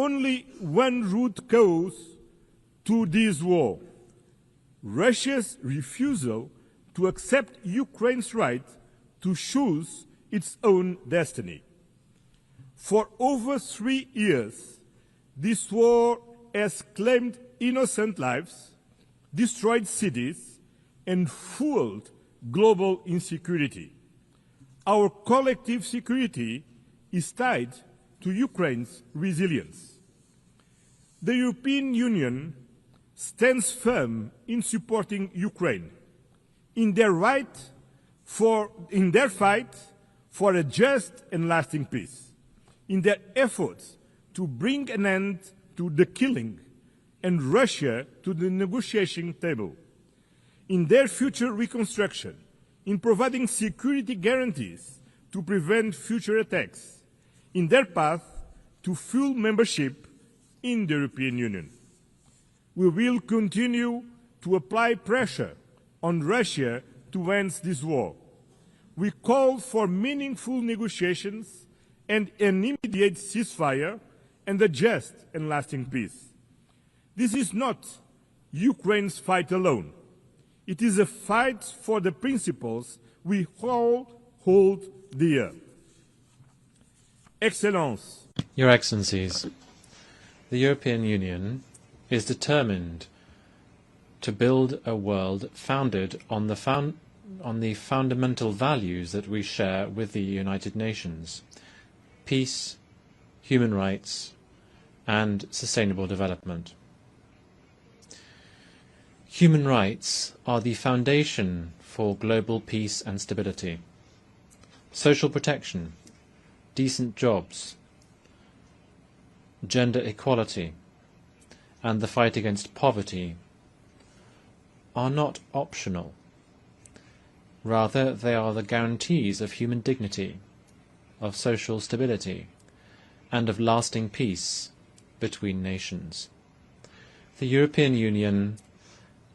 only one root cause to this war: Russia's refusal to accept Ukraine's right to choose its own destiny. For over 3 years, this war has claimed innocent lives, destroyed cities, and fueled global insecurity. Our collective security is tied to Ukraine's resilience. The European Union stands firm in supporting Ukraine in their fight for a just and lasting peace, in their efforts to bring an end to the killing and Russia to the negotiation table, in their future reconstruction, in providing security guarantees to prevent future attacks, in their path to full membership in the European Union. We will continue to apply pressure on Russia to end this war. We call for meaningful negotiations and an immediate ceasefire and a just and lasting peace. This is not Ukraine's fight alone. It is a fight for the principles we all hold dear. Excellence. Your Excellencies, the European Union is determined to build a world founded on the fundamental values that we share with the United Nations: peace, human rights, and sustainable development. Human rights are the foundation for global peace and stability. Social protection, decent jobs, gender equality, and the fight against poverty are not optional. Rather, they are the guarantees of human dignity, of social stability, and of lasting peace between nations. The European Union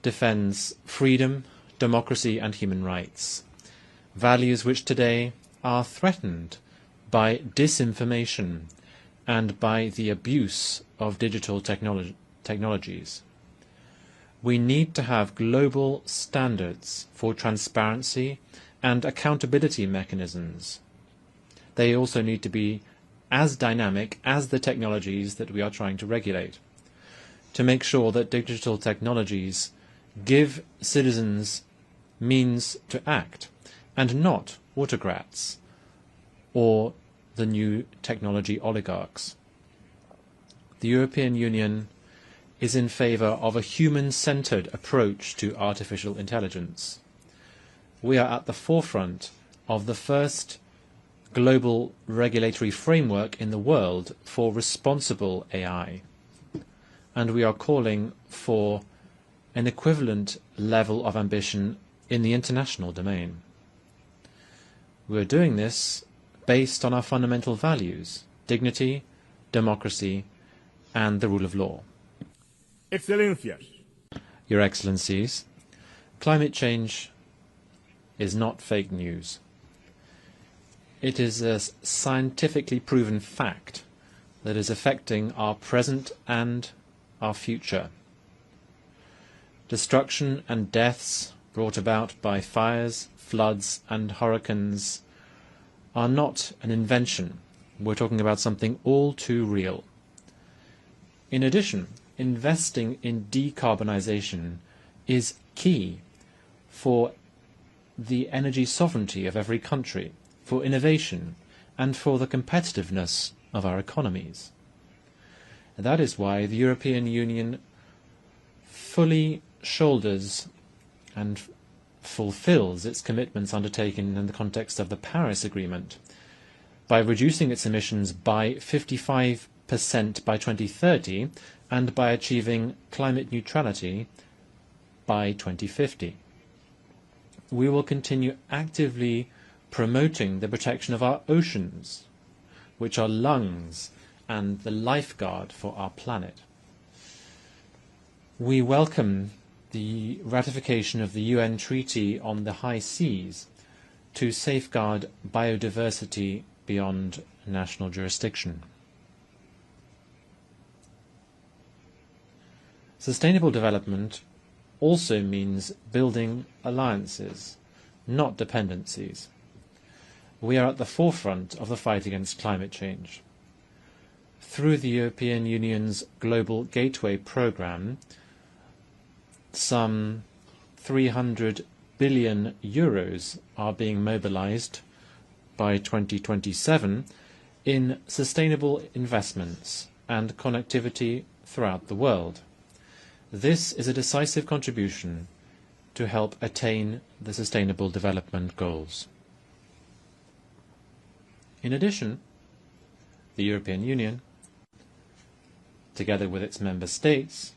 defends freedom, democracy, and human rights, values which today are threatened by disinformation and by the abuse of digital technologies. We need to have global standards for transparency and accountability mechanisms. They also need to be as dynamic as the technologies that we are trying to regulate, to make sure that digital technologies give citizens means to act, and not autocrats or the new technology oligarchs. The European Union is in favour of a human-centred approach to artificial intelligence. We are at the forefront of the first global regulatory framework in the world for responsible AI, and we are calling for an equivalent level of ambition in the international domain. We are doing this based on our fundamental values: dignity, democracy, and the rule of law. Excellencias. Your Excellencies, climate change is not fake news. It is a scientifically proven fact that is affecting our present and our future. Destruction and deaths brought about by fires, floods, and hurricanes are not an invention. We're talking about something all too real. In addition, investing in decarbonization is key for the energy sovereignty of every country, for innovation, and for the competitiveness of our economies. That is why the European Union fully shoulders and fulfills its commitments undertaken in the context of the Paris Agreement by reducing its emissions by 55% by 2030 and by achieving climate neutrality by 2050. We will continue actively promoting the protection of our oceans, which are lungs and the lifeguard for our planet. We welcome the ratification of the UN Treaty on the High Seas to safeguard biodiversity beyond national jurisdiction. Sustainable development also means building alliances, not dependencies. We are at the forefront of the fight against climate change. Through the European Union's Global Gateway programme, some 300 billion euros are being mobilised by 2027 in sustainable investments and connectivity throughout the world. This is a decisive contribution to help attain the Sustainable Development Goals. In addition, the European Union, together with its member states,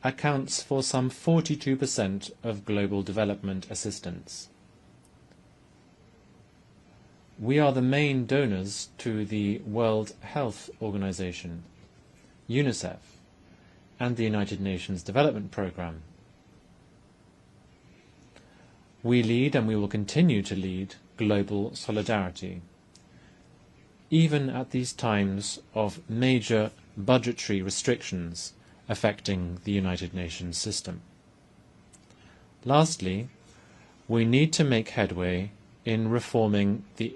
accounts for some 42% of global development assistance. We are the main donors to the World Health Organization, UNICEF, and the United Nations Development Programme. We lead, and we will continue to lead, global solidarity, even at these times of major budgetary restrictions affecting the United Nations system. Lastly, we need to make headway in reforming the